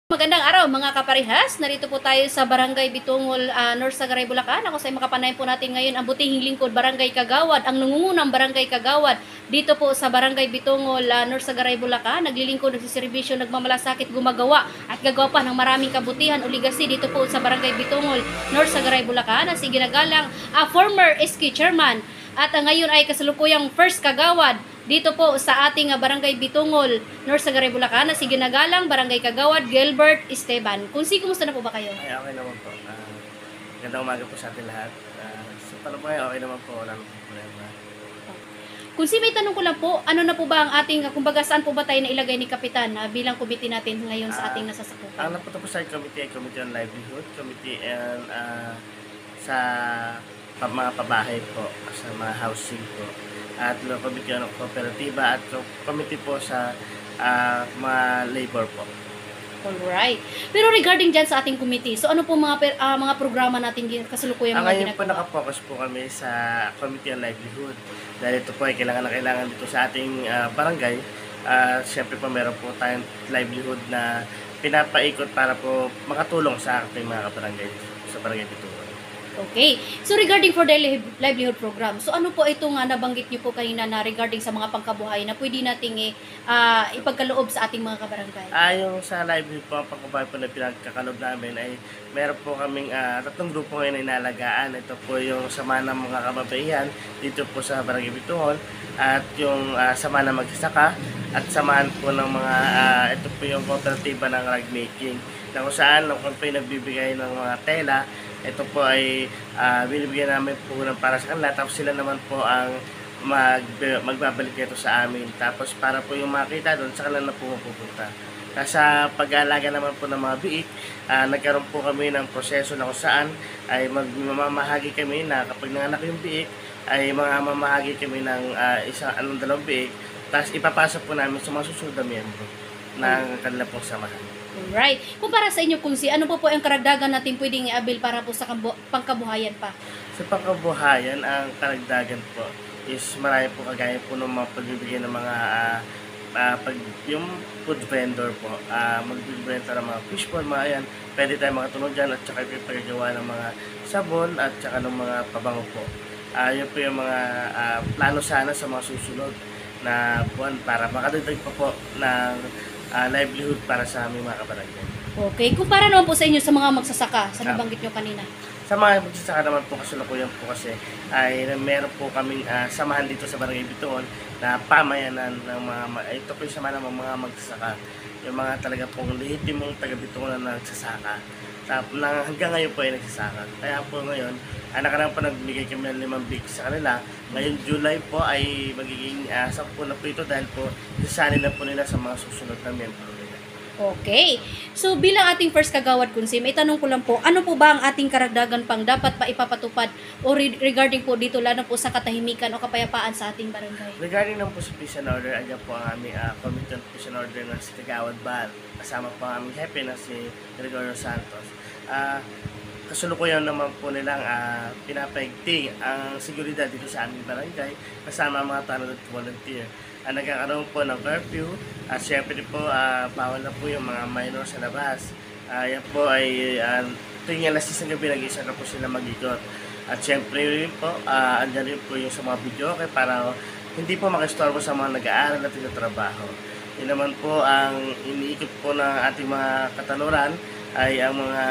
Magandang araw mga kaparehas. Narito po tayo sa Barangay Bitungol, North Sagaray, Bulacan. Ako sa makapanayan po natin ngayon ang butihing lingkod Barangay Kagawad, ang nangungunang Barangay Kagawad dito po sa Barangay Bitungol, North Sagaray, Bulacan. Naglilingkod, nagsiservisyo, nagmamalasakit, gumagawa at gagawa pa ng maraming kabutihan o legacy dito po sa Barangay Bitungol, North Sagaray, Bulacan. Si ginagalang former SK chairman at ngayon ay kasalukuyang first kagawad dito po sa ating Barangay Bitungol, North Sagaray, Bulacan, na si ginagalang Barangay Kagawad Gilbert Esteban. Kunsi, kumusta na po ba kayo? Ay, okay naman po. Gandang umaga po sa atin lahat. So, paano po kayo? Okay naman po. Wala naman po problema. Kunsi, may tanong ko lang po, ano na po ba ang ating, kumbaga saan po ba tayo na ilagay ni Kapitan bilang committee natin ngayon sa ating nasasakupan? Ang napunta po sa committee ay Committee on Livelihood, Committee and sa mga pabahay po, sa mga housing po. At Committee on Kooperatiba at committee po sa mga labor po. Alright. Pero regarding dyan sa ating committee, so ano po mga programa natin kasalukuyang mga Ngayon po ginagawa? nakafocus po kami sa Committee on Livelihood. Dahil ito po ay kailangan na kailangan dito sa ating barangay. Siyempre po meron po tayong livelihood na pinapaikot para po makatulong sa ating mga kabarangay sa barangay Bitungol. Okay. So regarding for the livelihood program, so ano po itong nabanggit niyo po kanina na regarding sa mga pangkabuhay na pwede nating ipagkaloob sa ating mga kabarangay? Yung sa livelihood po, ang pangkabuhay po na pinagkakalob namin ay meron po kaming tatlong grupo ngayon na inalagaan. Ito po yung sama ng mga kababaihan dito po sa barangay Bitungol at yung sama ng magsasaka at samahan po ng mga ito po yung kooperatiba ng rug making na kung saan kung po yung nagbibigay ng mga tela. Ito po ay binibigyan namin po ng para sa kanila, tapos sila naman po ang magbabalik ito sa amin. Tapos para po yung makita doon, sa kanila na po mapupunta. Sa pag-aalaga naman po ng mga biik, nagkaroon po kami ng proseso na kung saan ay mamamahagi kami na kapag nanganak yung biik, ay mamamahagi kami ng dalawang biik, tapos ipapasa po namin sa mga susunod na miyembro ng kanila pong samahan. Alright. Kung para sa inyo, Kunsi, ano po ang karagdagan natin pwedeng i-avail para po sa pangkabuhayan pa? Sa pangkabuhayan, ang karagdagan po is marami po kagaya po ng mga pagbibigay ng mga yung food vendor po, magbibenta ng mga fishball, mga yan, pwede tayo makatulong dyan at saka ipagagawa ng mga sabon at saka ng mga pabango po. Yun po yung mga plano sana sa mga susunod na buwan para makadagdag pa po ng livelihood para sa aming mga kabarangay. Okay. Kumpara naman po sa inyo sa mga magsasaka, sa nabanggit nyo kanina. Sa mga magsasaka naman po kasalukuyan po kasi ay meron po kaming samahan dito sa Barangay Bitungol na pamayanan ng ito po yung samahan ng mga magsasaka. Yung mga talaga pong lehitimong taga-Bitungol na nagsasaka. Hanggang ngayon po ay nagsasaka. Kaya po ngayon, nakaraan po nagbigay kami ng 5 big sa kanila. Ngayon July po ay magiging 10 na po ito dahil po sasali na po nila sa mga susunod na miyembro nila. Okay. So bilang ating first kagawad, Kunsi, may tanong ko lang po, ano po ba ang ating karagdagan pang dapat pa ipapatupad o regarding po dito lalo po sa katahimikan o kapayapaan sa ating barangay? Regarding ng po sa peace and order, andyan po ang aming Committee on Peace and Order na si Kagawad Bal. Kasama po ang aming hepe na si Gregorio Santos. Kasulukuyan naman po nilang pinapaigting ang seguridad dito sa aming barangay kasama ang mga tanod at volunteer. Nagkakaroon po ng curfew at syempre po bawal na po yung mga minor sa labas. Yan po ay tuwing alas 6 ng gabi nag-isa na po sila mag-ikot. At syempre rin po, andyan rin po yung sa mga video para hindi po makistorbo sa mga nag-aaral at nagtatrabaho. Yun naman po ang iniikot po ng ating mga katanuran ay ang mga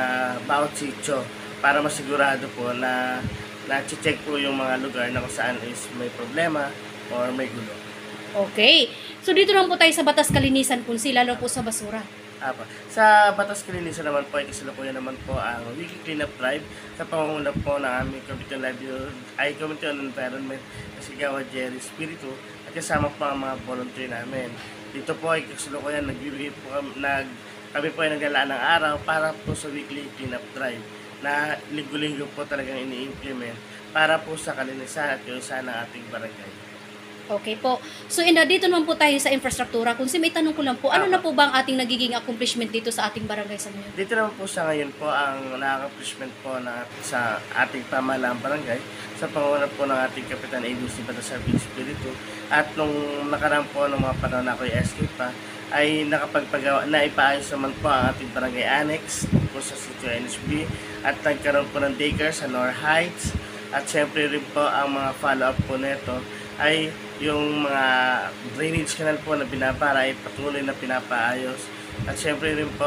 bawat sitio para masigurado po na na-check po yung mga lugar na kung saan is may problema or may gulo. Okay. So dito naman po tayo sa Batas Kalinisan, Kunsi, lalo po sa basura. Sa Batas Kalinisan naman po ay kasalukuyan naman po ang weekly cleanup drive sa pangunguna po ng aming Committee on Livelihood ay Committee on Environment na si Gawa Jerry Spiritu at kasama po ang mga volunteer namin. Dito po ay kasalukuyan nagbibigay po kami po ay naglalaan ng araw para po sa weekly cleanup drive na linggo-linggo po talagang ini-implement para po sa kalinisan at kaayusan ng ating barangay. Okay po. So dito naman po tayo sa infrastruktura. Kung may tanong ko lang po, ano na po ba ang ating nagiging accomplishment dito sa ating barangay sa ngayon? Dito naman po sa ngayon po ang na-accomplishment po sa ating pamahalaang barangay sa pangunguna po ng ating Kapitan ABC Batasar Espiritu at nung nakaraan po ng mga panahon na ako'y SK pa ay nakapagpagawa na ipaayos naman po ang ating barangay annex po sa Sitio NSB at nagkaroon po ng daycare sa North Heights at syempre rin po ang mga follow-up po nito ay yung mga drainage canal po na binabara ay patuloy na pinapaayos at syempre rin po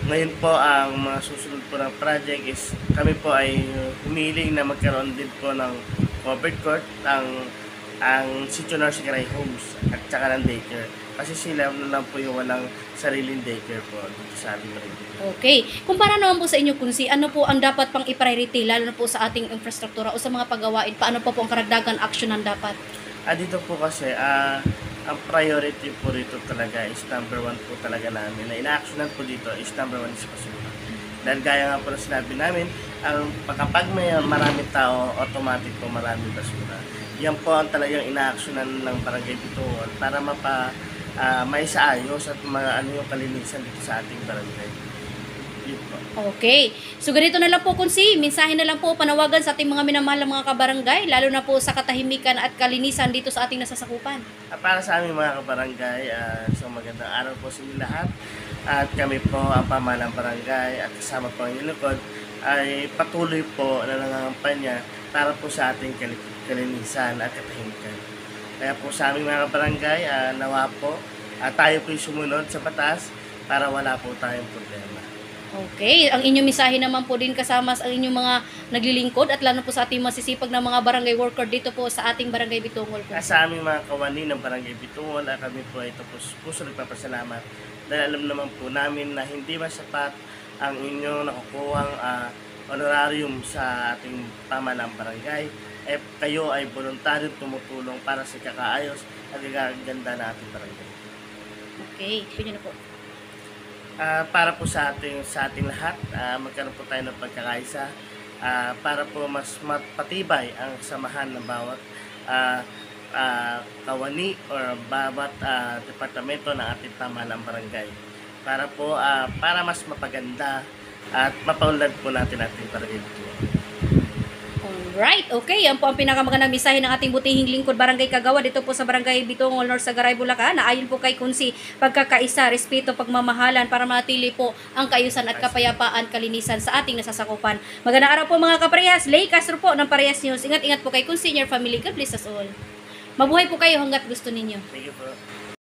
ngayon po ang mga susunod po ng project is kami po ay humiling na magkaroon din po ng covered court ang Sitio Norsicaray Homes at saka ng daycare. Kasi sila na lang po yung walang sariling daycare po dito sa ating barangay. Okay. Kumpara naman po sa inyo, Kunsi, ano po ang dapat pang i-priority, lalo na po sa ating infrastruktura o sa mga paggawain? Paano po ang karagdagan action ang dapat? Dito po kasi, ang priority po dito talaga is number one po talaga namin. Na ina-actionan po dito is number one is basura. Dahil gaya nga po na sinabi namin, kapag may maraming tao, automatic po maraming basura. Yan po ang talagang ina-actionan ng Barangay Bituon para maisaayos at ano yung kalinisan dito sa ating barangay. Yun po. Okay. So ganito na lang po, Kunsi. Mensahe na lang po, panawagan sa ating mga minamahal na mga kabarangay, lalo na po sa katahimikan at kalinisan dito sa ating nasasakupan. Para sa aming mga kabarangay, so magandang araw po sa inyo lahat. At kami po ang pamahalang barangay at kasama po ang inyong lingkod ay patuloy po na nangangampanya para po sa ating kalinisan at katahimikan. Kaya po sa aming mga kabarangay, nawa po tayo po sumunod sa batas para wala po tayong problema. Okay, ang inyong mensahe naman po din kasama sa inyong mga naglilingkod at lalo po sa ating masisipag na mga barangay worker dito po sa ating Barangay Bitungol. Sa aming mga kawani ng Barangay Bitungol, kami po ay puso nagpapasalamat dahil alam naman po namin na hindi masapat ang inyong nakukuhang honorarium sa ating pamahalang barangay. Kayo ay voluntaryong tumutulong para sa kakaayos at kaganda na ating barangay. Okay, yun na po. Para po sa ating lahat, magkaroon po tayo ng pagkakaisa para po mas mapatibay ang samahan ng bawat kawani or bawat departamento ng ating pamahalang barangay. Para mas mapaganda at mapaunlad po natin ating barangay. Alright, okay. Yan po ang pinakamagandang mensahe ng ating butihing lingkod Barangay Kagawad dito po sa Barangay Bitungol, Norsagaray, Bulacan. Na ayon po kay Kunsi, pagkakaisa, respeto, pagmamahalan para matili po ang kaayusan at kapayapaan, kalinisan sa ating nasasakupan. Magandang araw po mga kaparehas. Lay Castro po ng Parehas News. Ingat-ingat po kay Kunsi and your family. God bless us all. Mabuhay po kayo hanggat gusto ninyo. Thank you po.